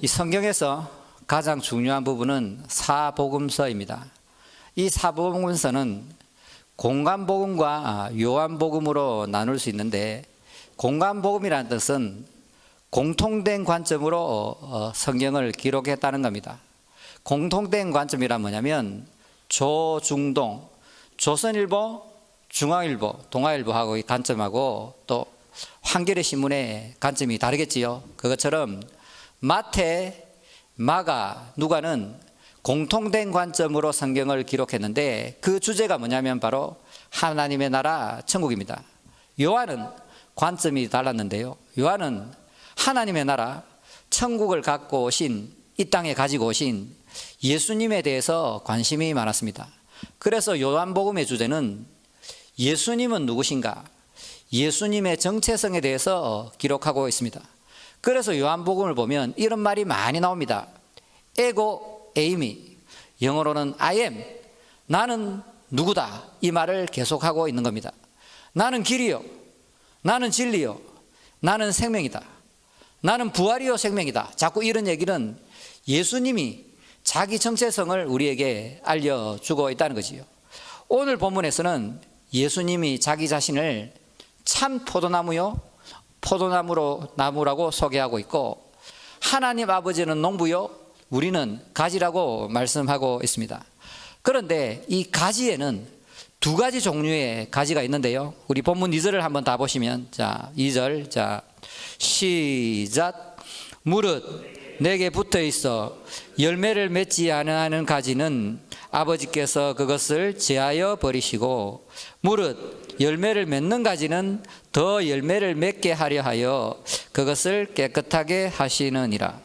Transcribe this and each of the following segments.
이 성경에서 가장 중요한 부분은 사복음서입니다. 이 사복음서는 공관복음과 요한복음으로 나눌 수 있는데, 공관복음이라는 뜻은 공통된 관점으로 성경을 기록했다는 겁니다. 공통된 관점이란 뭐냐면 조중동, 조선일보, 중앙일보, 동아일보하고의 관점하고 또 한겨레 신문의 관점이 다르겠지요. 그것처럼 마태, 마가, 누가는 공통된 관점으로 성경을 기록했는데, 그 주제가 뭐냐면 바로 하나님의 나라, 천국입니다. 요한은 관점이 달랐는데요, 요한은 하나님의 나라, 천국을 갖고 오신, 이 땅에 가지고 오신 예수님에 대해서 관심이 많았습니다. 그래서 요한복음의 주제는 예수님은 누구신가, 예수님의 정체성에 대해서 기록하고 있습니다. 그래서 요한복음을 보면 이런 말이 많이 나옵니다. 에고 에이미, 영어로는 I am, 나는 누구다, 이 말을 계속하고 있는 겁니다. 나는 길이요, 나는 진리요, 나는 생명이다, 나는 부활이요 생명이다. 자꾸 이런 얘기는 예수님이 자기 정체성을 우리에게 알려주고 있다는 거지요. 오늘 본문에서는 예수님이 자기 자신을 참 포도나무요, 포도나무라고 소개하고 있고, 하나님 아버지는 농부요, 우리는 가지라고 말씀하고 있습니다. 그런데 이 가지에는 두 가지 종류의 가지가 있는데요, 우리 본문 2절을 한번 다 보시면, 자 2절, 자 시작. 무릇 내게 붙어 있어 열매를 맺지 아니하는 가지는 아버지께서 그것을 제하여 버리시고, 무릇 열매를 맺는 가지는 더 열매를 맺게 하려 하여 그것을 깨끗하게 하시느니라.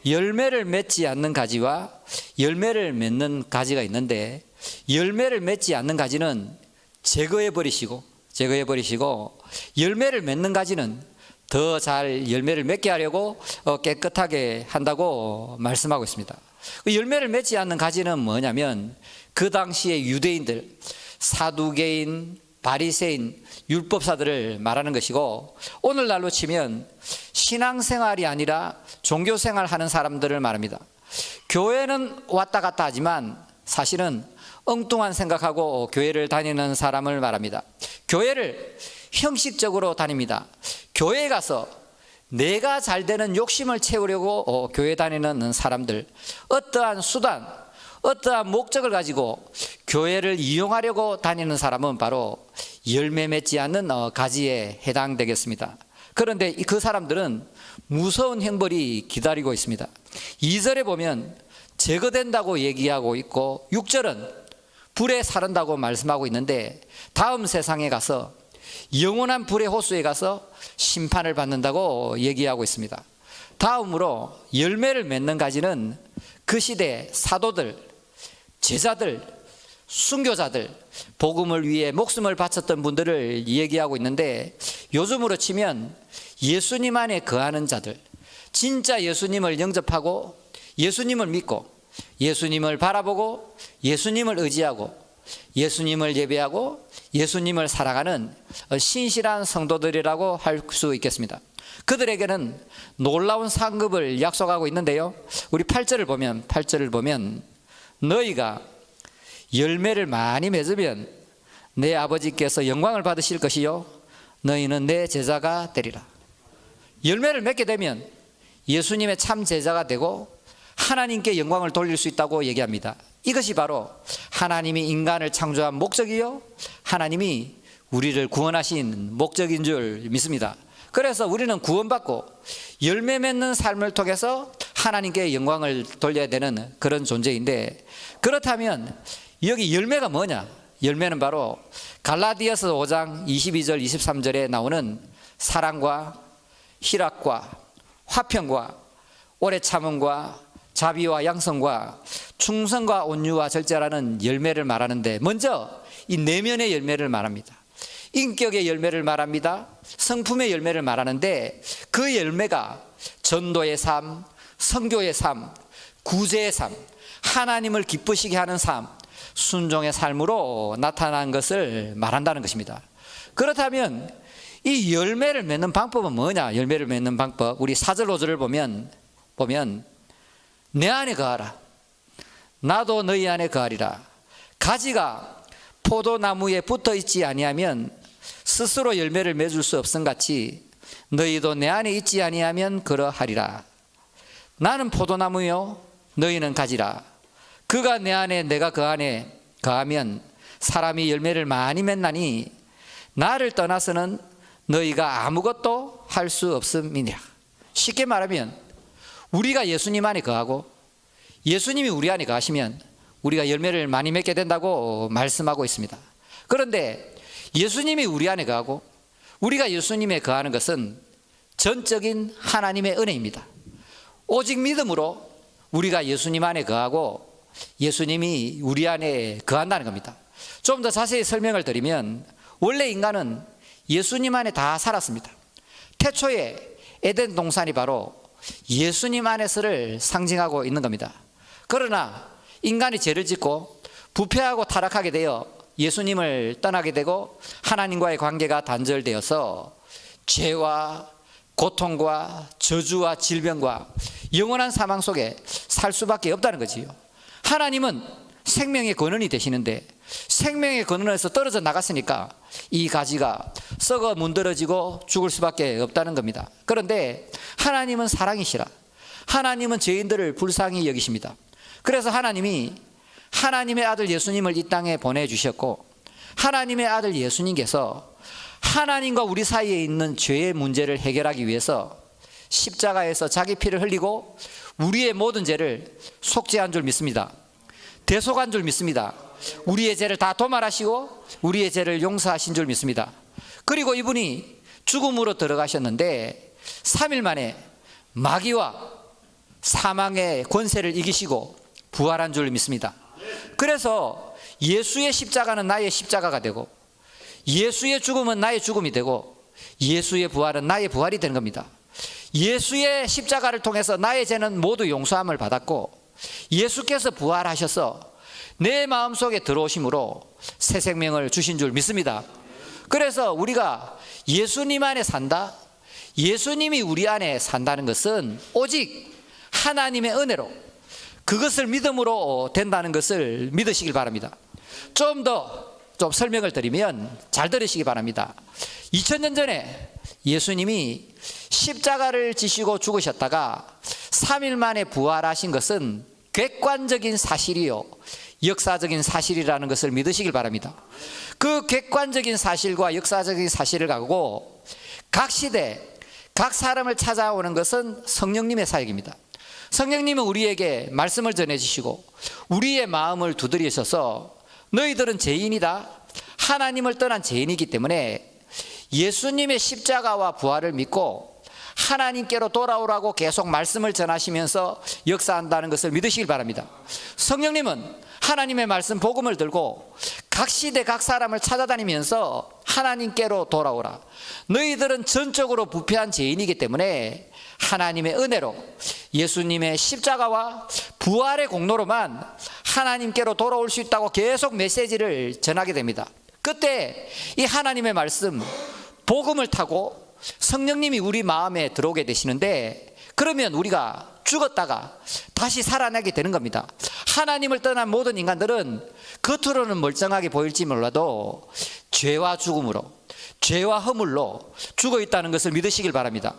열매를 맺지 않는 가지와 열매를 맺는 가지가 있는데, 열매를 맺지 않는 가지는 제거해 버리시고, 열매를 맺는 가지는 더 잘 열매를 맺게 하려고 깨끗하게 한다고 말씀하고 있습니다. 열매를 맺지 않는 가지는 뭐냐면, 그 당시의 유대인들, 사두개인, 바리새인, 율법사들을 말하는 것이고, 오늘날로 치면 신앙생활이 아니라 종교생활 하는 사람들을 말합니다. 교회는 왔다 갔다 하지만 사실은 엉뚱한 생각하고 교회를 다니는 사람을 말합니다. 교회를 형식적으로 다닙니다. 교회에 가서 내가 잘 되는 욕심을 채우려고 교회 다니는 사람들, 어떠한 수단, 어떠한 목적을 가지고 교회를 이용하려고 다니는 사람은 바로 열매 맺지 않는 가지에 해당되겠습니다. 그런데 그 사람들은 무서운 형벌이 기다리고 있습니다. 2절에 보면 제거된다고 얘기하고 있고, 6절은 불에 사른다고 말씀하고 있는데, 다음 세상에 가서 영원한 불의 호수에 가서 심판을 받는다고 얘기하고 있습니다. 다음으로 열매를 맺는 가지는 그 시대 사도들, 제자들, 순교자들, 복음을 위해 목숨을 바쳤던 분들을 얘기하고 있는데, 요즘으로 치면 예수님 안에 거하는 자들, 진짜 예수님을 영접하고 예수님을 믿고 예수님을 바라보고 예수님을 의지하고 예수님을 예배하고 예수님을 사랑하는 신실한 성도들이라고 할 수 있겠습니다. 그들에게는 놀라운 상급을 약속하고 있는데요, 우리 8절을 보면 너희가 열매를 많이 맺으면 내 아버지께서 영광을 받으실 것이요 너희는 내 제자가 되리라. 열매를 맺게 되면 예수님의 참 제자가 되고 하나님께 영광을 돌릴 수 있다고 얘기합니다. 이것이 바로 하나님이 인간을 창조한 목적이요 하나님이 우리를 구원하신 목적인 줄 믿습니다. 그래서 우리는 구원받고 열매 맺는 삶을 통해서 하나님께 영광을 돌려야 되는 그런 존재인데, 그렇다면 여기 열매가 뭐냐? 열매는 바로 갈라디아서 5장 22절 23절에 나오는 사랑과 희락과 화평과 오래 참음과 자비와 양성과 충성과 온유와 절제라는 열매를 말하는데, 먼저 이 내면의 열매를 말합니다. 인격의 열매를 말합니다. 성품의 열매를 말하는데, 그 열매가 전도의 삶, 선교의 삶, 구제의 삶, 하나님을 기쁘시게 하는 삶, 순종의 삶으로 나타난 것을 말한다는 것입니다. 그렇다면 이 열매를 맺는 방법은 뭐냐? 열매를 맺는 방법, 우리 4절 5절을 보면 보면 내 안에 거하라. 나도 너희 안에 거하리라. 가지가 포도나무에 붙어 있지 아니하면 스스로 열매를 맺을 수 없음같이 너희도 내 안에 있지 아니하면 그러하리라. 나는 포도나무요 너희는 가지라. 그가 내 안에 내가 그 안에 거하면 사람이 열매를 많이 맺나니 나를 떠나서는 너희가 아무것도 할 수 없음이니라. 쉽게 말하면 우리가 예수님 안에 거하고 예수님이 우리 안에 거하시면 우리가 열매를 많이 맺게 된다고 말씀하고 있습니다. 그런데 예수님이 우리 안에 거하고 우리가 예수님에 거하는 것은 전적인 하나님의 은혜입니다. 오직 믿음으로 우리가 예수님 안에 거하고 예수님이 우리 안에 거한다는 겁니다. 좀 더 자세히 설명을 드리면 원래 인간은 예수님 안에 다 살았습니다. 태초에 에덴 동산이 바로 예수님 안에서를 상징하고 있는 겁니다. 그러나 인간이 죄를 짓고 부패하고 타락하게 되어 예수님을 떠나게 되고 하나님과의 관계가 단절되어서 죄와 고통과 저주와 질병과 영원한 사망 속에 살 수밖에 없다는 거지요. 하나님은 생명의 근원이 되시는데 생명의 근원에서 떨어져 나갔으니까 이 가지가 썩어 문드러지고 죽을 수밖에 없다는 겁니다. 그런데 하나님은 사랑이시라. 하나님은 죄인들을 불쌍히 여기십니다. 그래서 하나님이 하나님의 아들 예수님을 이 땅에 보내주셨고 하나님의 아들 예수님께서 하나님과 우리 사이에 있는 죄의 문제를 해결하기 위해서 십자가에서 자기 피를 흘리고 우리의 모든 죄를 속죄한 줄 믿습니다. 대속한 줄 믿습니다. 우리의 죄를 다 도말하시고 우리의 죄를 용서하신 줄 믿습니다. 그리고 이분이 죽음으로 들어가셨는데 3일 만에 마귀와 사망의 권세를 이기시고 부활한 줄 믿습니다. 그래서 예수의 십자가는 나의 십자가가 되고 예수의 죽음은 나의 죽음이 되고 예수의 부활은 나의 부활이 되는 겁니다. 예수의 십자가를 통해서 나의 죄는 모두 용서함을 받았고 예수께서 부활하셔서 내 마음속에 들어오심으로 새 생명을 주신 줄 믿습니다. 그래서 우리가 예수님 안에 산다, 예수님이 우리 안에 산다는 것은 오직 하나님의 은혜로 그것을 믿음으로 된다는 것을 믿으시길 바랍니다. 좀 설명을 드리면 잘 들으시기 바랍니다. 2000년 전에 예수님이 십자가를 지시고 죽으셨다가 3일 만에 부활하신 것은 객관적인 사실이요 역사적인 사실이라는 것을 믿으시길 바랍니다. 그 객관적인 사실과 역사적인 사실을 갖고 각 시대 각 사람을 찾아오는 것은 성령님의 사역입니다. 성령님은 우리에게 말씀을 전해주시고 우리의 마음을 두드리셔서 너희들은 죄인이다, 하나님을 떠난 죄인이기 때문에 예수님의 십자가와 부활을 믿고 하나님께로 돌아오라고 계속 말씀을 전하시면서 역사한다는 것을 믿으시길 바랍니다. 성령님은 하나님의 말씀 복음을 들고 각 시대 각 사람을 찾아다니면서 하나님께로 돌아오라. 너희들은 전적으로 부패한 죄인이기 때문에 하나님의 은혜로 예수님의 십자가와 부활의 공로로만 하나님께로 돌아올 수 있다고 계속 메시지를 전하게 됩니다. 그때 이 하나님의 말씀 복음을 타고 성령님이 우리 마음에 들어오게 되시는데 그러면 우리가 죽었다가 다시 살아나게 되는 겁니다. 하나님을 떠난 모든 인간들은 겉으로는 멀쩡하게 보일지 몰라도 죄와 죽음으로 죄와 허물로 죽어 있다는 것을 믿으시길 바랍니다.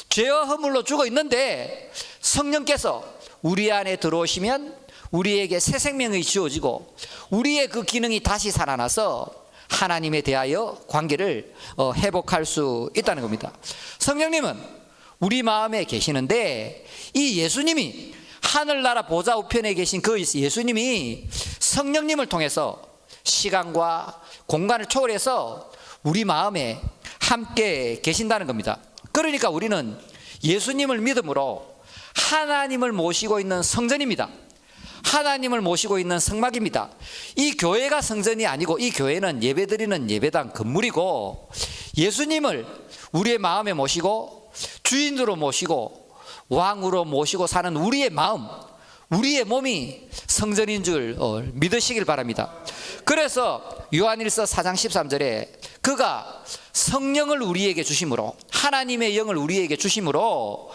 죄와 허물로 죽어 있는데 성령께서 우리 안에 들어오시면 우리에게 새 생명이 주어지고 우리의 그 기능이 다시 살아나서 하나님에 대하여 관계를 회복할 수 있다는 겁니다. 성령님은 우리 마음에 계시는데 이 예수님이 하늘나라 보좌 우편에 계신 그 예수님이 성령님을 통해서 시간과 공간을 초월해서 우리 마음에 함께 계신다는 겁니다. 그러니까 우리는 예수님을 믿음으로 하나님을 모시고 있는 성전입니다. 하나님을 모시고 있는 성막입니다. 이 교회가 성전이 아니고 이 교회는 예배드리는 예배당 건물이고 예수님을 우리의 마음에 모시고 주인으로 모시고 왕으로 모시고 사는 우리의 마음, 우리의 몸이 성전인 줄 믿으시길 바랍니다. 그래서 요한일서 4장 13절에 그가 성령을 우리에게 주심으로 하나님의 영을 우리에게 주심으로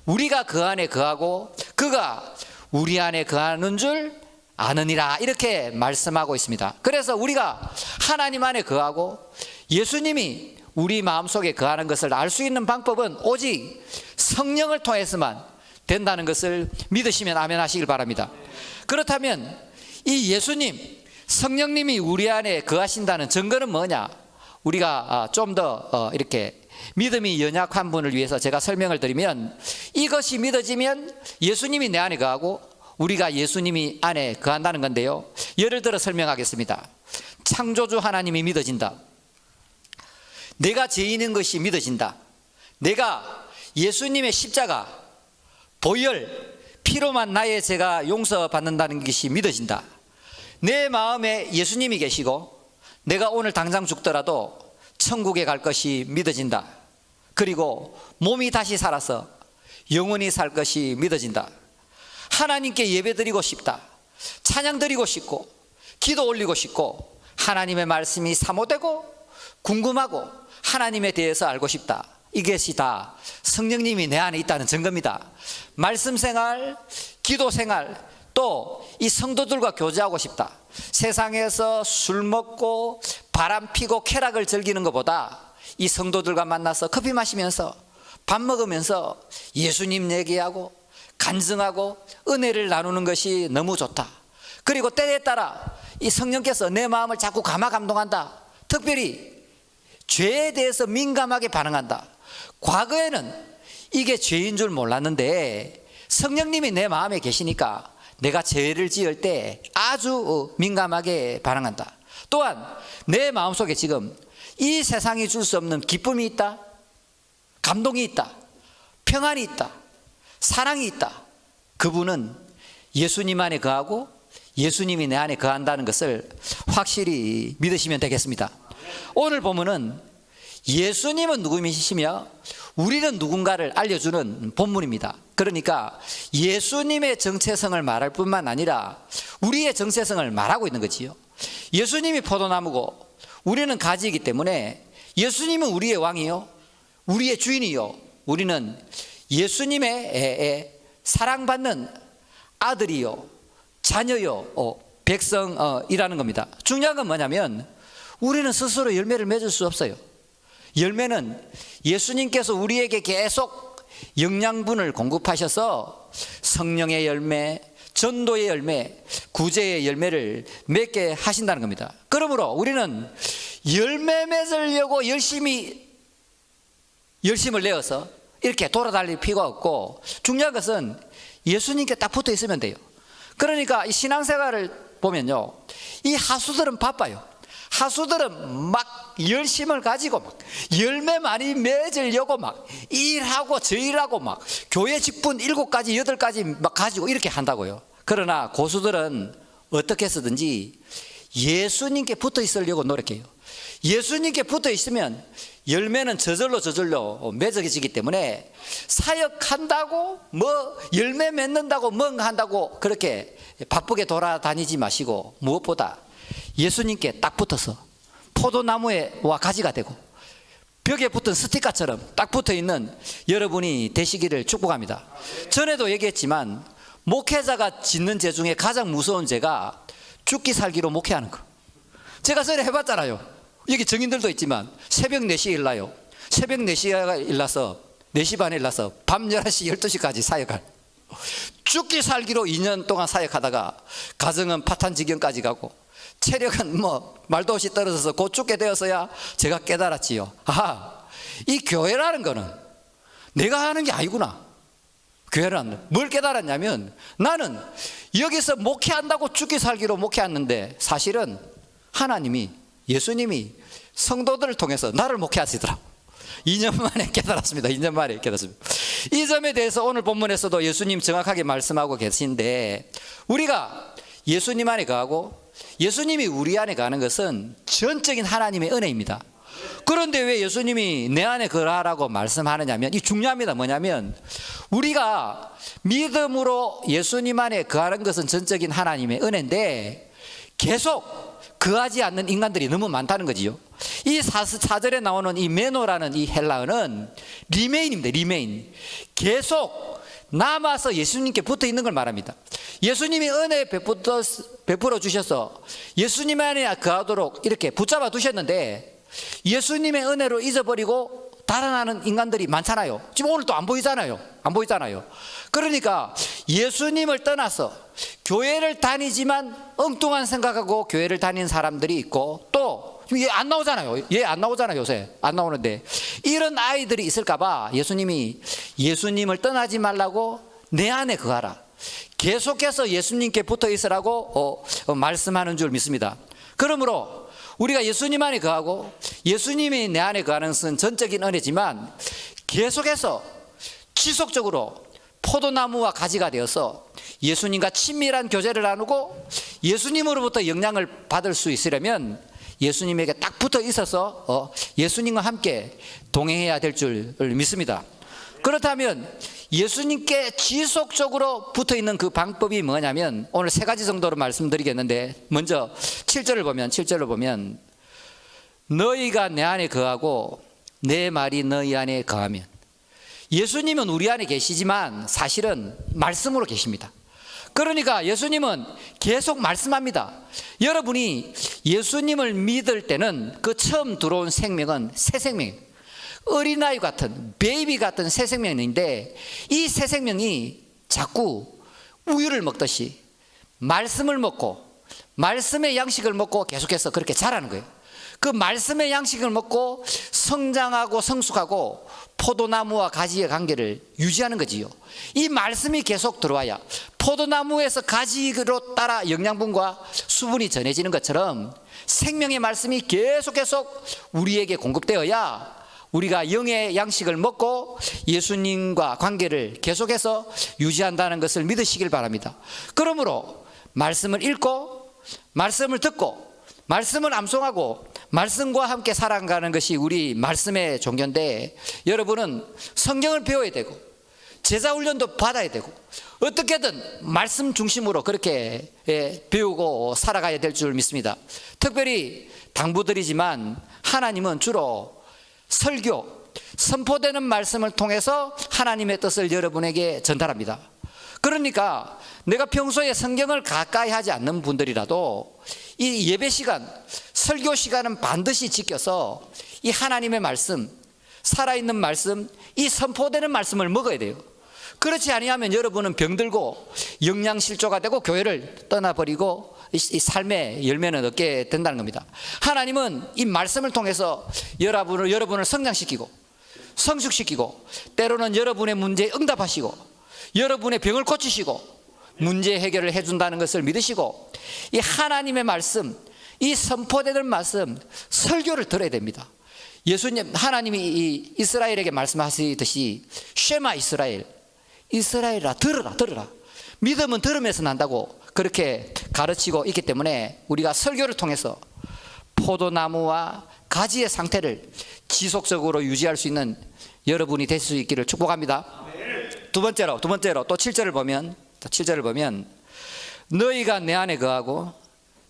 우리가 그 안에 거하고 그가 우리 안에 거하는 줄 아느니라, 이렇게 말씀하고 있습니다. 그래서 우리가 하나님 안에 거하고 예수님이 우리 마음속에 거하는 것을 알 수 있는 방법은 오직 성령을 통해서만 된다는 것을 믿으시면 아멘 하시길 바랍니다. 그렇다면 이 예수님, 성령님이 우리 안에 거하신다는 증거는 뭐냐? 우리가 좀 더 이렇게 믿음이 연약한 분을 위해서 제가 설명을 드리면, 이것이 믿어지면 예수님이 내 안에 거하고 우리가 예수님이 안에 거한다는 건데요, 예를 들어 설명하겠습니다. 창조주 하나님이 믿어진다. 내가 죄인인 것이 믿어진다. 내가 예수님의 십자가, 보혈, 피로만 나의 죄가 용서받는다는 것이 믿어진다. 내 마음에 예수님이 계시고 내가 오늘 당장 죽더라도 천국에 갈 것이 믿어진다. 그리고 몸이 다시 살아서 영원히 살 것이 믿어진다. 하나님께 예배드리고 싶다. 찬양 드리고 싶고 기도 올리고 싶고 하나님의 말씀이 사모되고 궁금하고 하나님에 대해서 알고 싶다. 이것이 다 성령님이 내 안에 있다는 증거입니다. 말씀 생활, 기도 생활, 또 이 성도들과 교제하고 싶다. 세상에서 술 먹고 바람 피고 쾌락을 즐기는 것보다 이 성도들과 만나서 커피 마시면서 밥 먹으면서 예수님 얘기하고 간증하고 은혜를 나누는 것이 너무 좋다. 그리고 때에 따라 이 성령께서 내 마음을 자꾸 감동한다. 특별히 죄에 대해서 민감하게 반응한다. 과거에는 이게 죄인 줄 몰랐는데 성령님이 내 마음에 계시니까 내가 죄를 지을 때 아주 민감하게 반응한다. 또한 내 마음속에 지금 이 세상이 줄 수 없는 기쁨이 있다, 감동이 있다, 평안이 있다, 사랑이 있다. 그분은 예수님 안에 거하고 예수님이 내 안에 거한다는 것을 확실히 믿으시면 되겠습니다. 오늘 본문은 예수님은 누구이시며 우리는 누군가를 알려주는 본문입니다. 그러니까 예수님의 정체성을 말할 뿐만 아니라 우리의 정체성을 말하고 있는 거지요. 예수님이 포도나무고 우리는 가지이기 때문에 예수님은 우리의 왕이요, 우리의 주인이요, 우리는 예수님의 사랑받는 아들이요, 자녀요, 백성이라는 겁니다. 중요한 건 뭐냐면 우리는 스스로 열매를 맺을 수 없어요. 열매는 예수님께서 우리에게 계속 영양분을 공급하셔서 성령의 열매, 전도의 열매, 구제의 열매를 맺게 하신다는 겁니다. 그러므로 우리는 열매 맺으려고 열심을 내어서 이렇게 돌아다닐 필요가 없고, 중요한 것은 예수님께 딱 붙어 있으면 돼요. 그러니까 이 신앙생활을 보면요, 이 하수들은 바빠요. 하수들은 막 열심을 가지고 막 열매 많이 맺으려고 막 일하고 저일하고 막 교회 직분 7가지 8가지 막 가지고 이렇게 한다고요. 그러나 고수들은 어떻게 해서든지 예수님께 붙어 있으려고 노력해요. 예수님께 붙어 있으면 열매는 저절로 맺어지기 때문에 사역한다고 뭐 열매 맺는다고 뭔가 한다고 그렇게 바쁘게 돌아다니지 마시고, 무엇보다 예수님께 딱 붙어서 포도나무와 가지가 되고 벽에 붙은 스티커처럼 딱 붙어 있는 여러분이 되시기를 축복합니다. 전에도 얘기했지만 목회자가 짓는 죄 중에 가장 무서운 죄가 죽기 살기로 목회하는 거. 제가 전에 해봤잖아요. 여기 증인들도 있지만 새벽 4시에 일나요. 새벽 4시에 일나서 4시 반에 일나서 밤 11시 12시까지 사역할, 죽기 살기로 2년 동안 사역하다가 가정은 파탄 지경까지 가고 체력은 뭐 말도 없이 떨어져서 곧 죽게 되어서야 제가 깨달았지요. 이 교회라는 거는 내가 하는 게 아니구나. 교회라는 뭘 깨달았냐면, 나는 여기서 목회한다고 죽기 살기로 목회했는데 사실은 하나님이, 예수님이 성도들을 통해서 나를 목회하시더라고. 2년 만에 깨달았습니다. 2년 만에 깨달았습니다. 이 점에 대해서 오늘 본문에서도 예수님 정확하게 말씀하고 계신데, 우리가 예수님 안에 거하고 예수님이 우리 안에 가는 것은 전적인 하나님의 은혜입니다. 그런데 왜 예수님이 내 안에 거하라고 말씀하느냐면, 이 중요합니다. 뭐냐면 우리가 믿음으로 예수님 안에 거하는 것은 전적인 하나님의 은혜인데 계속 거하지 않는 인간들이 너무 많다는 거지요. 이 4절에 나오는 이 메노라는 이 헬라어는 리메인입니다. 리메인. 계속 남아서 예수님께 붙어 있는 걸 말합니다. 예수님이 은혜 베풀어 주셔서 예수님 안에 거하도록 이렇게 붙잡아 두셨는데 예수님의 은혜로 잊어버리고 달아나는 인간들이 많잖아요. 지금 오늘 또 안 보이잖아요. 안 보이잖아요. 그러니까 예수님을 떠나서 교회를 다니지만 엉뚱한 생각하고 교회를 다니는 사람들이 있고, 또 얘 안 나오잖아요. 얘 안 나오잖아요. 요새 안 나오는데 이런 아이들이 있을까봐 예수님이 예수님을 떠나지 말라고 내 안에 거하라, 계속해서 예수님께 붙어 있으라고 말씀하는 줄 믿습니다. 그러므로 우리가 예수님 안에 거하고 예수님이 내 안에 거하는 것은 전적인 은혜지만 계속해서 지속적으로 포도나무와 가지가 되어서 예수님과 친밀한 교제를 나누고 예수님으로부터 영향을 받을 수 있으려면 예수님에게 딱 붙어 있어서 예수님과 함께 동행해야 될 줄 믿습니다. 그렇다면 예수님께 지속적으로 붙어 있는 그 방법이 뭐냐면 오늘 3가지 정도로 말씀드리겠는데, 먼저 7절을 보면 너희가 내 안에 거하고 내 말이 너희 안에 거하면. 예수님은 우리 안에 계시지만 사실은 말씀으로 계십니다. 그러니까 예수님은 계속 말씀합니다. 여러분이 예수님을 믿을 때는 그 처음 들어온 생명은 새 생명이에요. 어린아이 같은, 베이비 같은 새 생명인데 이 새 생명이 자꾸 우유를 먹듯이 말씀을 먹고 말씀의 양식을 먹고 계속해서 그렇게 자라는 거예요. 그 말씀의 양식을 먹고 성장하고 성숙하고 포도나무와 가지의 관계를 유지하는 거지요. 이 말씀이 계속 들어와야 포도나무에서 가지로 따라 영양분과 수분이 전해지는 것처럼 생명의 말씀이 계속 우리에게 공급되어야 우리가 영의 양식을 먹고 예수님과 관계를 계속해서 유지한다는 것을 믿으시길 바랍니다. 그러므로 말씀을 읽고 말씀을 듣고 말씀을 암송하고 말씀과 함께 살아가는 것이 우리 말씀의 종교인데, 여러분은 성경을 배워야 되고 제자 훈련도 받아야 되고 어떻게든 말씀 중심으로 그렇게 배우고 살아가야 될 줄 믿습니다. 특별히 당부드리지만 하나님은 주로 설교, 선포되는 말씀을 통해서 하나님의 뜻을 여러분에게 전달합니다. 그러니까 내가 평소에 성경을 가까이 하지 않는 분들이라도 이 예배 시간, 설교 시간은 반드시 지켜서 이 하나님의 말씀, 살아있는 말씀, 이 선포되는 말씀을 먹어야 돼요. 그렇지 아니하면 여러분은 병들고 영양실조가 되고 교회를 떠나버리고 이 삶의 열매는 얻게 된다는 겁니다. 하나님은 이 말씀을 통해서 여러분을 성장시키고 성숙시키고 때로는 여러분의 문제에 응답하시고 여러분의 병을 고치시고 문제 해결을 해준다는 것을 믿으시고 이 하나님의 말씀, 이 선포되는 말씀, 설교를 들어야 됩니다. 예수님, 하나님이 이 이스라엘에게 말씀하시듯이 쉐마 이스라엘, 이스라엘아 들으라. 믿음은 들으면서 난다고 그렇게 가르치고 있기 때문에 우리가 설교를 통해서 포도나무와 가지의 상태를 지속적으로 유지할 수 있는 여러분이 될 수 있기를 축복합니다. 두 번째로 또 7절을 보면 너희가 내 안에 거하고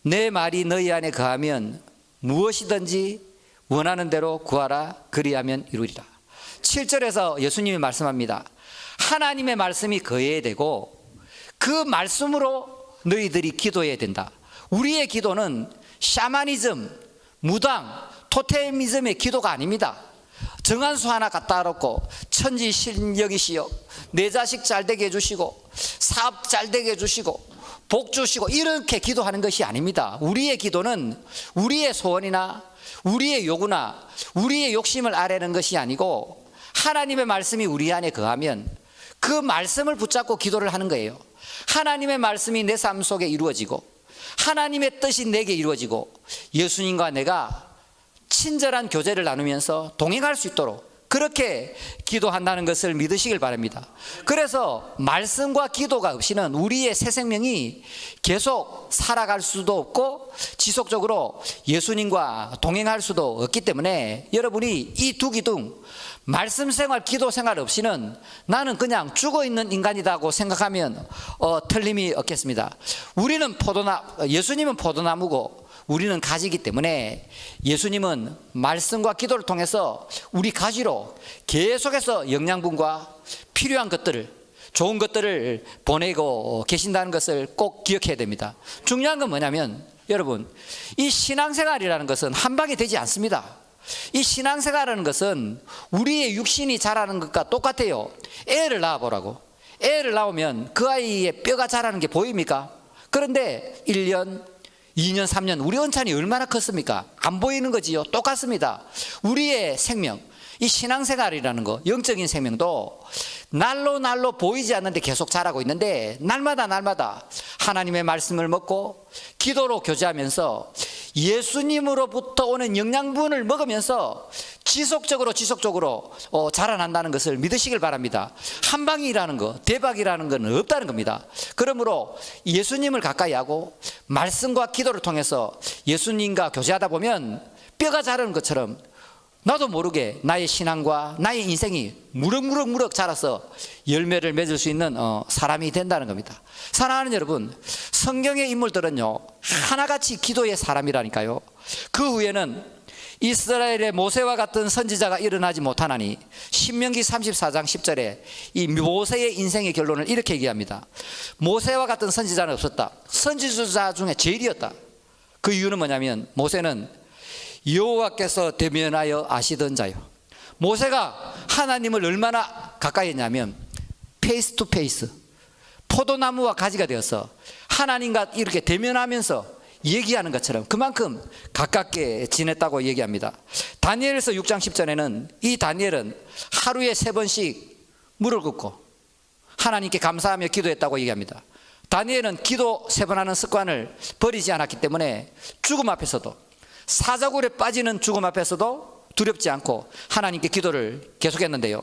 내 말이 너희 안에 거하면 무엇이든지 원하는 대로 구하라, 그리하면 이루리라. 7절에서 예수님이 말씀합니다. 하나님의 말씀이 거해야 되고 그 말씀으로 너희들이 기도해야 된다. 우리의 기도는 샤머니즘, 무당, 토테미즘의 기도가 아닙니다. 정한수 하나 갖다 놓고 천지신령이시여 내 자식 잘되게 해주시고 사업 잘되게 해주시고 복 주시고 이렇게 기도하는 것이 아닙니다. 우리의 기도는 우리의 소원이나 우리의 요구나 우리의 욕심을 아뢰는 것이 아니고 하나님의 말씀이 우리 안에 거하면 그 말씀을 붙잡고 기도를 하는 거예요. 하나님의 말씀이 내 삶 속에 이루어지고 하나님의 뜻이 내게 이루어지고 예수님과 내가 친절한 교제를 나누면서 동행할 수 있도록 그렇게 기도한다는 것을 믿으시길 바랍니다. 그래서 말씀과 기도가 없이는 우리의 새 생명이 계속 살아갈 수도 없고 지속적으로 예수님과 동행할 수도 없기 때문에 여러분이 이 두 기둥, 말씀 생활, 기도 생활 없이는 나는 그냥 죽어있는 인간이라고 생각하면 틀림이 없겠습니다. 예수님은 포도나무고 우리는 가지이기 때문에 예수님은 말씀과 기도를 통해서 우리 가지로 계속해서 영양분과 필요한 것들을, 좋은 것들을 보내고 계신다는 것을 꼭 기억해야 됩니다. 중요한 건 뭐냐면 여러분, 이 신앙생활이라는 것은 한 방에 되지 않습니다. 이 신앙생활이라는 것은 우리의 육신이 자라는 것과 똑같아요. 애를 낳아보라고. 애를 낳으면 그 아이의 뼈가 자라는 게 보입니까? 그런데 1년, 2년, 3년 우리 은찬이 얼마나 컸습니까? 안 보이는 거지요. 똑같습니다. 우리의 생명, 이 신앙생활이라는 거, 영적인 생명도 날로 보이지 않는데 계속 자라고 있는데 날마다 하나님의 말씀을 먹고 기도로 교제하면서 예수님으로부터 오는 영양분을 먹으면서 지속적으로 자라난다는 것을 믿으시길 바랍니다. 한 방이라는 거, 대박이라는 건 없다는 겁니다. 그러므로 예수님을 가까이 하고 말씀과 기도를 통해서 예수님과 교제하다 보면 뼈가 자라는 것처럼 나도 모르게 나의 신앙과 나의 인생이 무럭무럭 자라서 열매를 맺을 수 있는 사람이 된다는 겁니다. 사랑하는 여러분, 성경의 인물들은요 하나같이 기도의 사람이라니까요. 그 후에는 이스라엘의 모세와 같은 선지자가 일어나지 못하나니 신명기 34장 10절에 이 모세의 인생의 결론을 이렇게 얘기합니다. 모세와 같은 선지자는 없었다. 선지자 중에 제일이었다. 그 이유는 뭐냐면 모세는 여호와께서 대면하여 아시던 자요. 모세가 하나님을 얼마나 가까이 했냐면 페이스 투 페이스, 포도나무와 가지가 되어서 하나님과 이렇게 대면하면서 얘기하는 것처럼 그만큼 가깝게 지냈다고 얘기합니다. 다니엘서 6장 10절에는 이 다니엘은 하루에 3번씩 물을 긋고 하나님께 감사하며 기도했다고 얘기합니다. 다니엘은 기도 3번 하는 습관을 버리지 않았기 때문에 죽음 앞에서도, 사자굴에 빠지는 죽음 앞에서도 두렵지 않고 하나님께 기도를 계속했는데요.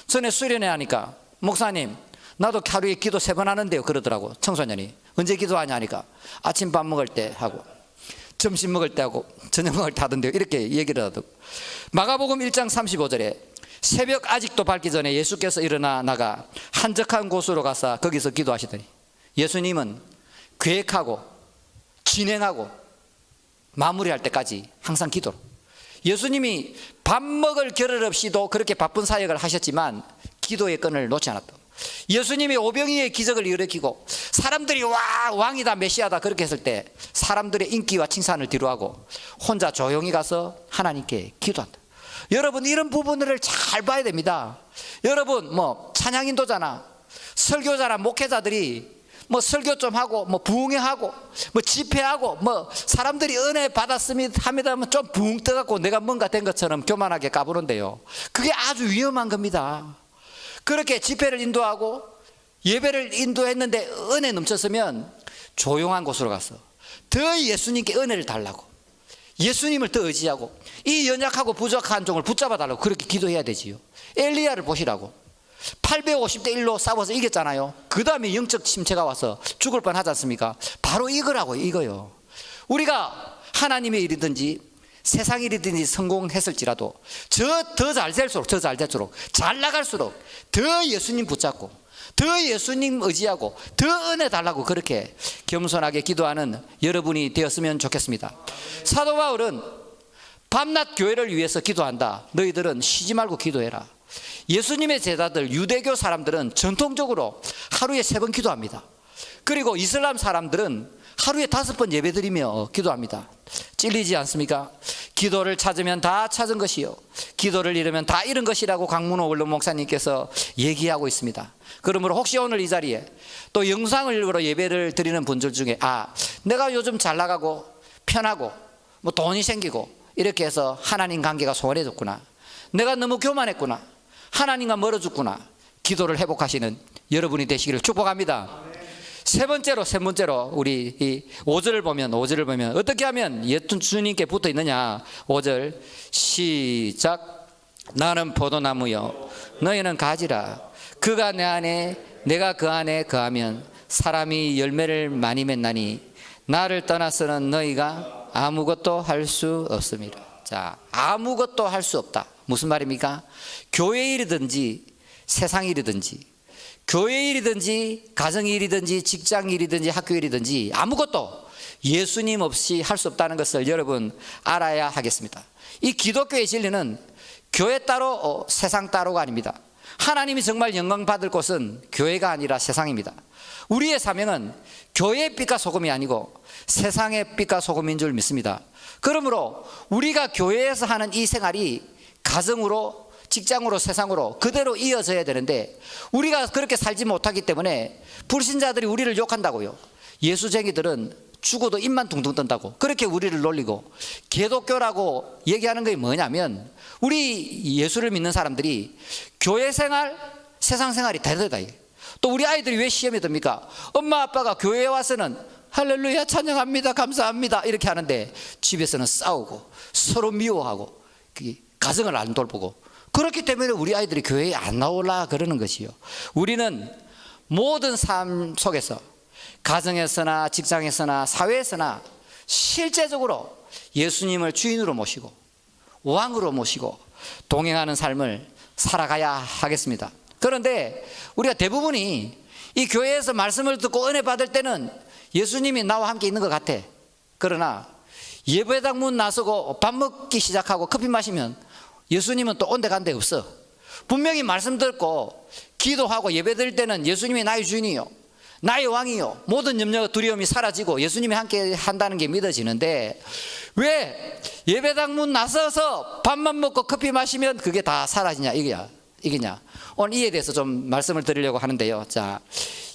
전에 수련회 하니까 목사님 나도 하루에 기도 3번 하는데요 그러더라고. 청소년이 언제 기도하냐 하니까 아침 밥 먹을 때 하고 점심 먹을 때 하고 저녁 먹을 때 하던데요 이렇게 얘기를 하더라고. 마가복음 1장 35절에 새벽 아직도 밝기 전에 예수께서 일어나 나가 한적한 곳으로 가서 거기서 기도하시더니, 예수님은 계획하고 진행하고 마무리할 때까지 항상 기도로, 예수님이 밥 먹을 겨를 없이도 그렇게 바쁜 사역을 하셨지만 기도의 끈을 놓지 않았다. 예수님이 오병이의 기적을 일으키고 사람들이 와 왕이다 메시아다 그렇게 했을 때 사람들의 인기와 칭찬을 뒤로하고 혼자 조용히 가서 하나님께 기도한다. 여러분 이런 부분들을 잘 봐야 됩니다. 여러분 찬양 인도자나 설교자나 목회자들이 설교 좀 하고 부흥회하고 집회하고 사람들이 은혜 받았습니다 합니다면 좀 붕 떠갖고 내가 뭔가 된 것처럼 교만하게 까부는데요, 그게 아주 위험한 겁니다. 그렇게 집회를 인도하고 예배를 인도했는데 은혜 넘쳤으면 조용한 곳으로 가서 더 예수님께 은혜를 달라고, 예수님을 더 의지하고 이 연약하고 부족한 종을 붙잡아 달라고 그렇게 기도해야 되지요. 엘리야를 보시라고 850대 1로 싸워서 이겼잖아요. 그 다음에 영적 침체가 와서 죽을 뻔하지 않습니까? 바로 이거라고, 이거요. 우리가 하나님의 일이든지 세상 일이든지 성공했을지라도 더 잘 될수록 잘 나갈수록 더 예수님 붙잡고 더 예수님 의지하고 더 은혜 달라고 그렇게 겸손하게 기도하는 여러분이 되었으면 좋겠습니다. 사도 바울은 밤낮 교회를 위해서 기도한다. 너희들은 쉬지 말고 기도해라. 예수님의 제자들 유대교 사람들은 전통적으로 하루에 3번 기도합니다. 그리고 이슬람 사람들은 하루에 5번 예배드리며 기도합니다. 찔리지 않습니까? 기도를 찾으면 다 찾은 것이요 기도를 잃으면 다 잃은 것이라고 강문호 원로 목사님께서 얘기하고 있습니다. 그러므로 혹시 오늘 이 자리에 또 영상으로 예배를 드리는 분들 중에 내가 요즘 잘 나가고 편하고 돈이 생기고 이렇게 해서 하나님 관계가 소원해졌구나, 내가 너무 교만했구나, 하나님과 멀어졌구나, 기도를 회복하시는 여러분이 되시기를 축복합니다. 세 번째로 우리 이 5절을 보면 어떻게 하면 예수님께 붙어 있느냐. 5절 시작. 나는 포도나무요 너희는 가지라. 그가 내 안에 내가 그 안에 거하면 사람이 열매를 많이 맺나니 나를 떠나서는 너희가 아무것도 할 수 없습니다. 자, 아무것도 할 수 없다. 무슨 말입니까? 교회 일이든지 세상 일이든지 교회 일이든지 가정 일이든지 직장 일이든지 학교 일이든지 아무것도 예수님 없이 할 수 없다는 것을 여러분 알아야 하겠습니다. 이 기독교의 진리는 교회 따로 세상 따로가 아닙니다. 하나님이 정말 영광 받을 곳은 교회가 아니라 세상입니다. 우리의 사명은 교회의 빛과 소금이 아니고 세상의 빛과 소금인 줄 믿습니다. 그러므로 우리가 교회에서 하는 이 생활이 가정으로, 직장으로, 세상으로 그대로 이어져야 되는데 우리가 그렇게 살지 못하기 때문에 불신자들이 우리를 욕한다고요. 예수쟁이들은 죽어도 입만 둥둥 뜬다고 그렇게 우리를 놀리고, 기독교라고 얘기하는 게 뭐냐면 우리 예수를 믿는 사람들이 교회 생활, 세상 생활이 다르다. 또 우리 아이들이 왜 시험에 듭니까? 엄마 아빠가 교회에 와서는 할렐루야 찬양합니다 감사합니다 이렇게 하는데 집에서는 싸우고 서로 미워하고 가정을 안 돌보고, 그렇기 때문에 우리 아이들이 교회에 안 나오라 그러는 것이요. 우리는 모든 삶 속에서 가정에서나 직장에서나 사회에서나 실제적으로 예수님을 주인으로 모시고 왕으로 모시고 동행하는 삶을 살아가야 하겠습니다. 그런데 우리가 대부분이 이 교회에서 말씀을 듣고 은혜 받을 때는 예수님이 나와 함께 있는 것 같아. 그러나 예배당 문 나서고 밥 먹기 시작하고 커피 마시면 예수님은 또 온데 간데 없어. 분명히 말씀 듣고 기도하고 예배 드릴 때는 예수님이 나의 주인이요, 나의 왕이요, 모든 염려 두려움이 사라지고 예수님이 함께 한다는 게 믿어지는데 왜 예배당 문 나서서 밥만 먹고 커피 마시면 그게 다 사라지냐 이게냐. 오늘 이에 대해서 좀 말씀을 드리려고 하는데요. 자,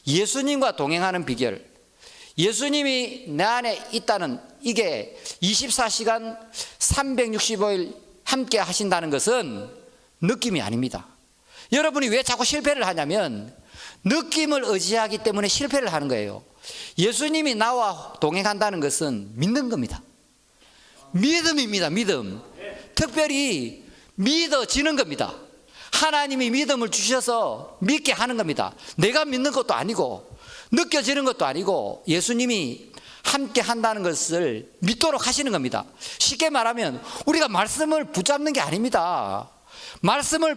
예수님과 동행하는 비결, 예수님이 내 안에 있다는 이게 24시간 365일 함께 하신다는 것은 느낌이 아닙니다. 여러분이 왜 자꾸 실패를 하냐면 느낌을 의지하기 때문에 실패를 하는 거예요. 예수님이 나와 동행한다는 것은 믿는 겁니다. 믿음입니다. 믿음. 특별히 믿어지는 겁니다. 하나님이 믿음을 주셔서 믿게 하는 겁니다. 내가 믿는 것도 아니고 느껴지는 것도 아니고 예수님이 함께 한다는 것을 믿도록 하시는 겁니다. 쉽게 말하면 우리가 말씀을 붙잡는 게 아닙니다. 말씀을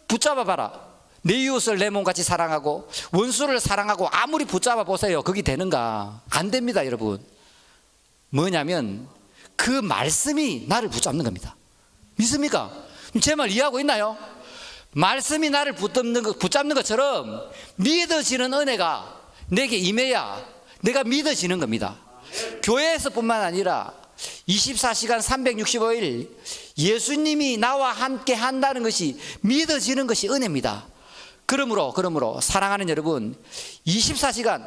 붙잡아 봐라. 내 이웃을 내 몸같이 사랑하고 원수를 사랑하고 아무리 붙잡아 보세요. 그게 되는가? 안 됩니다, 여러분. 뭐냐면 그 말씀이 나를 붙잡는 겁니다. 믿습니까? 제 말 이해하고 있나요? 말씀이 나를 붙잡는 것처럼 믿어지는 은혜가 내게 임해야 내가 믿어지는 겁니다. 교회에서뿐만 아니라 24시간 365일 예수님이 나와 함께 한다는 것이 믿어지는 것이 은혜입니다. 그러므로 사랑하는 여러분, 24시간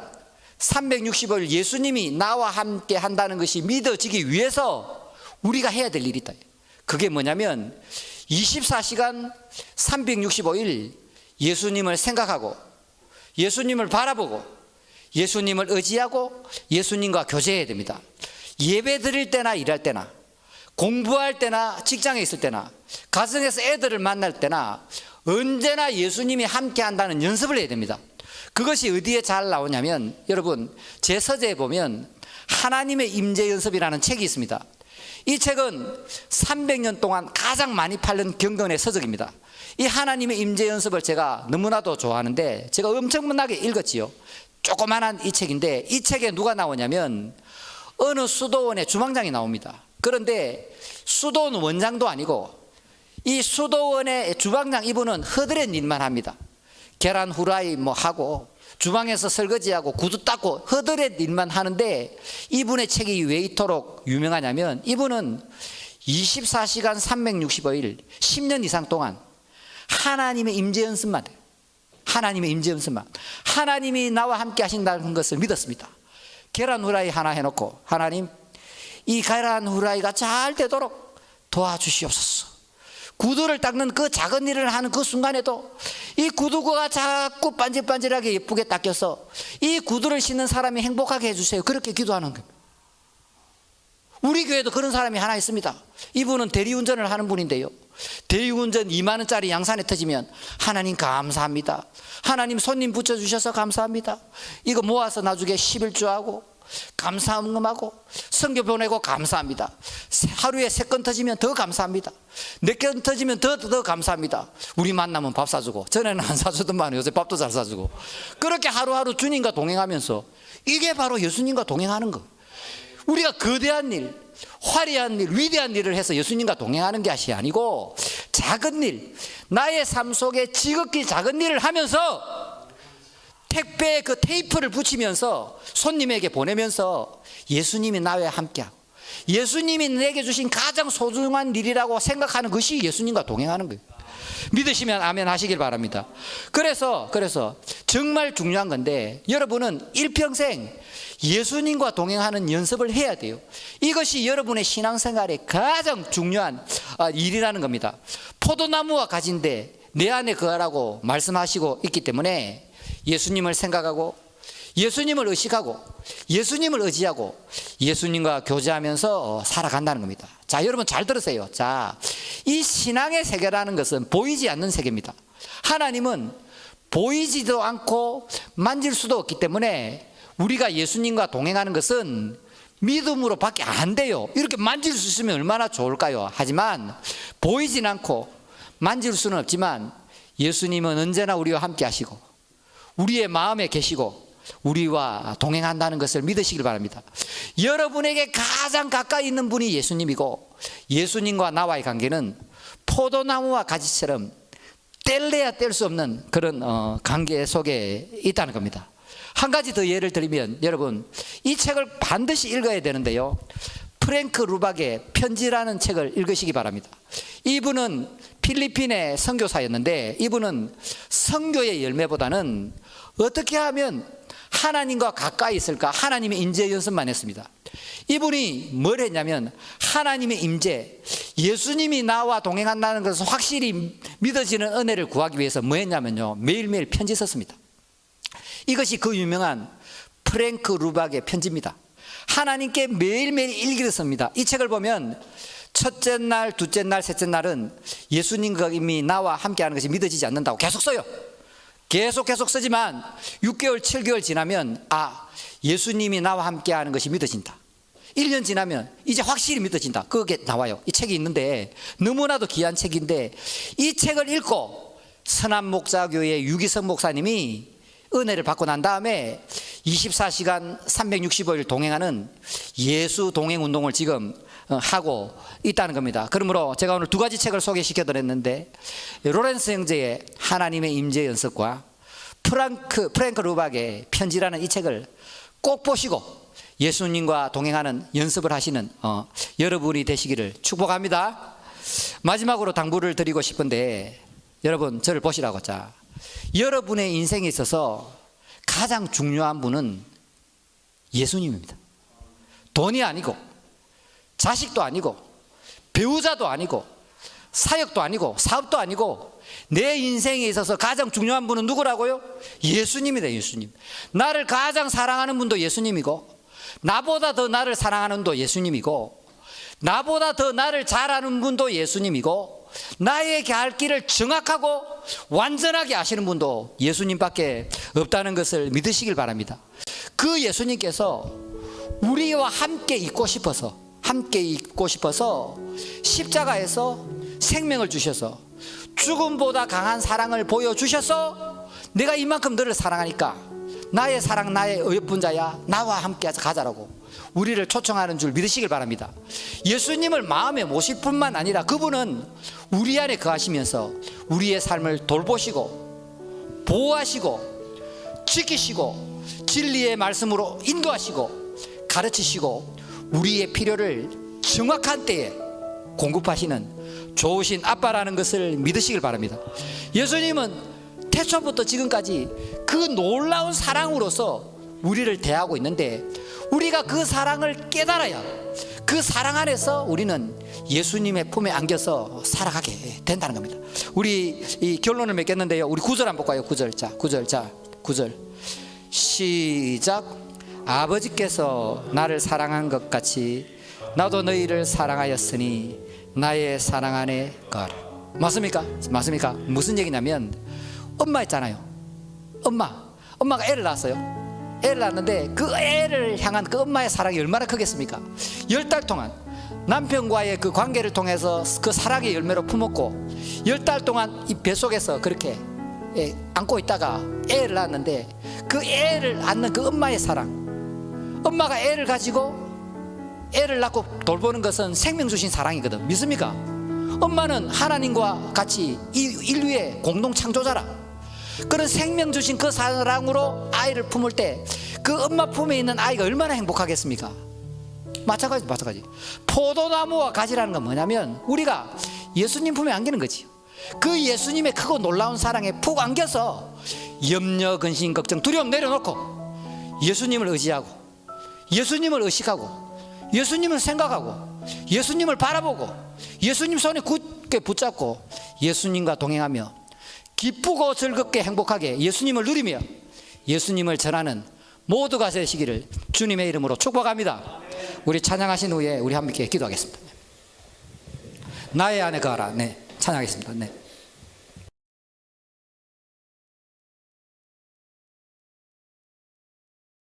365일 예수님이 나와 함께 한다는 것이 믿어지기 위해서 우리가 해야 될 일이 있다. 그게 뭐냐면 24시간 365일 예수님을 생각하고 예수님을 바라보고 예수님을 의지하고 예수님과 교제해야 됩니다. 예배 드릴 때나 일할 때나 공부할 때나 직장에 있을 때나 가정에서 애들을 만날 때나 언제나 예수님이 함께 한다는 연습을 해야 됩니다. 그것이 어디에 잘 나오냐면 여러분, 제 서재에 보면 하나님의 임재 연습이라는 책이 있습니다. 이 책은 300년 동안 가장 많이 팔린 경건의 서적입니다. 이 하나님의 임재 연습을 제가 너무나도 좋아하는데 제가 엄청나게 읽었지요. 조그만한 이 책인데 이 책에 누가 나오냐면 어느 수도원의 주방장이 나옵니다. 그런데 수도원 원장도 아니고 이 수도원의 주방장 이분은 허드렛 일만 합니다. 계란 후라이 뭐 하고 주방에서 설거지하고 구두 닦고 허드렛 일만 하는데 이분의 책이 왜 이토록 유명하냐면 이분은 24시간 365일 10년 이상 동안 하나님의 임재 연습만 해요. 하나님의 임재 연습만. 하나님이 나와 함께 하신다는 것을 믿었습니다. 계란 후라이 하나 해놓고 하나님, 이 계란 후라이가 잘 되도록 도와주시옵소서. 구두를 닦는 그 작은 일을 하는 그 순간에도 이 구두가 자꾸 반질반질하게 예쁘게 닦여서 이 구두를 신는 사람이 행복하게 해주세요. 그렇게 기도하는 겁니다. 우리 교회도 그런 사람이 하나 있습니다. 이분은 대리운전을 하는 분인데요, 대리운전 2만 원짜리 양산에 터지면 하나님 감사합니다, 하나님 손님 붙여주셔서 감사합니다, 이거 모아서 나중에 11조하고 감사응음하고 선교 보내고 감사합니다. 하루에 3건 터지면 더 감사합니다. 4건 터지면 더 감사합니다. 우리 만나면 밥 사주고, 전에는 안 사주더만 요새 밥도 잘 사주고, 그렇게 하루하루 주님과 동행하면서, 이게 바로 예수님과 동행하는 거. 우리가 거대한 일, 화려한 일, 위대한 일을 해서 예수님과 동행하는 것이 아니고, 작은 일, 나의 삶 속에 지극히 작은 일을 하면서 택배에 그 테이프를 붙이면서 손님에게 보내면서 예수님이 나와 함께하고, 예수님이 내게 주신 가장 소중한 일이라고 생각하는 것이 예수님과 동행하는 거예요. 믿으시면 아멘 하시길 바랍니다. 그래서 정말 중요한 건데, 여러분은 일평생 예수님과 동행하는 연습을 해야 돼요. 이것이 여러분의 신앙생활의 가장 중요한 일이라는 겁니다. 포도나무와 가지인데 내 안에 거하라고 말씀하시고 있기 때문에 예수님을 생각하고, 예수님을 의식하고, 예수님을 의지하고, 예수님과 교제하면서 살아간다는 겁니다. 자, 여러분 잘 들으세요. 자, 이 신앙의 세계라는 것은 보이지 않는 세계입니다. 하나님은 보이지도 않고 만질 수도 없기 때문에 우리가 예수님과 동행하는 것은 믿음으로 밖에 안 돼요. 이렇게 만질 수 있으면 얼마나 좋을까요? 하지만 보이진 않고 만질 수는 없지만 예수님은 언제나 우리와 함께 하시고 우리의 마음에 계시고 우리와 동행한다는 것을 믿으시길 바랍니다. 여러분에게 가장 가까이 있는 분이 예수님이고, 예수님과 나와의 관계는 포도나무와 가지처럼 뗄래야 뗄 수 없는 그런 관계 속에 있다는 겁니다. 한 가지 더 예를 들면, 여러분 이 책을 반드시 읽어야 되는데요, 프랭크 루박의 편지라는 책을 읽으시기 바랍니다. 이분은 필리핀의 선교사였는데, 이분은 선교의 열매보다는 어떻게 하면 하나님과 가까이 있을까, 하나님의 임재 연습만 했습니다. 이분이 뭘 했냐면, 하나님의 임재, 예수님이 나와 동행한다는 것을 확실히 믿어지는 은혜를 구하기 위해서 뭐 했냐면요, 매일매일 편지 썼습니다. 이것이 그 유명한 프랭크 루박의 편지입니다. 하나님께 매일매일 일기를 씁니다. 이 책을 보면 첫째 날, 둘째 날, 셋째 날은 예수님이 나와 함께하는 것이 믿어지지 않는다고 계속 써요. 계속 쓰지만 6개월, 7개월 지나면 예수님이 나와 함께하는 것이 믿어진다. 1년 지나면 이제 확실히 믿어진다. 그게 나와요. 이 책이 있는데, 너무나도 귀한 책인데, 이 책을 읽고 선한목자교회 유기성 목사님이 은혜를 받고 난 다음에 24시간 365일 동행하는 예수 동행 운동을 지금 하고 있다는 겁니다. 그러므로 제가 오늘 2가지 책을 소개시켜 드렸는데, 로렌스 형제의 하나님의 임재 연습과 프랭크 루박의 편지라는 이 책을 꼭 보시고 예수님과 동행하는 연습을 하시는 여러분이 되시기를 축복합니다. 마지막으로 당부를 드리고 싶은데, 여러분 저를 보시라고. 자, 여러분의 인생에 있어서 가장 중요한 분은 예수님입니다. 돈이 아니고, 자식도 아니고, 배우자도 아니고, 사역도 아니고, 사업도 아니고, 내 인생에 있어서 가장 중요한 분은 누구라고요? 예수님이다. 예수님. 나를 가장 사랑하는 분도 예수님이고, 나보다 더 나를 사랑하는 분도 예수님이고, 나보다 더 나를 잘 아는 분도 예수님이고, 나에게 할 길을 정확하고 완전하게 아시는 분도 예수님밖에 없다는 것을 믿으시길 바랍니다. 그 예수님께서 우리와 함께 있고 싶어서 십자가에서 생명을 주셔서 죽음보다 강한 사랑을 보여주셔서, 내가 이만큼 너를 사랑하니까 나의 사랑, 나의 어여쁜자야, 나와 함께 가자라고 우리를 초청하는 줄 믿으시길 바랍니다. 예수님을 마음에 모실 뿐만 아니라 그분은 우리 안에 거하시면서 우리의 삶을 돌보시고 보호하시고 지키시고 진리의 말씀으로 인도하시고 가르치시고 우리의 필요를 정확한 때에 공급하시는 좋으신 아빠라는 것을 믿으시길 바랍니다. 예수님은 태초부터 지금까지 그 놀라운 사랑으로서 우리를 대하고 있는데, 우리가 그 사랑을 깨달아야 그 사랑 안에서 우리는 예수님의 품에 안겨서 살아가게 된다는 겁니다. 우리 이 결론을 맺겠는데요, 우리 9절 한번 볼까요? 9절 시작. 아버지께서 나를 사랑한 것 같이 나도 너희를 사랑하였으니 나의 사랑 안에 거하라. 맞습니까? 무슨 얘기냐면, 엄마 있잖아요. 엄마가 애를 낳았어요. 애를 낳는데 그 애를 향한 그 엄마의 사랑이 얼마나 크겠습니까? 10달 동안 남편과의 그 관계를 통해서 그 사랑의 열매로 품었고 10달 동안 이 뱃속에서 그렇게 안고 있다가 애를 낳았는데 그 애를 안는 그 엄마의 사랑, 엄마가 애를 가지고 애를 낳고 돌보는 것은 생명 주신 사랑이거든. 믿습니까? 엄마는 하나님과 같이 이 인류의 공동 창조자라. 그런 생명 주신 그 사랑으로 아이를 품을 때 그 엄마 품에 있는 아이가 얼마나 행복하겠습니까? 마찬가지. 포도나무와 가지라는 건 뭐냐면 우리가 예수님 품에 안기는 거지. 그 예수님의 크고 놀라운 사랑에 푹 안겨서 염려, 근심, 걱정, 두려움 내려놓고 예수님을 의지하고 예수님을 의식하고 예수님을 생각하고 예수님을 바라보고 예수님 손에 굳게 붙잡고 예수님과 동행하며 기쁘고 즐겁게 행복하게 예수님을 누리며 예수님을 전하는 모두가 되시기를 주님의 이름으로 축복합니다. 우리 찬양하신 후에 우리 함께 기도하겠습니다. 나의 안에 거하라. 네, 찬양하겠습니다. 네.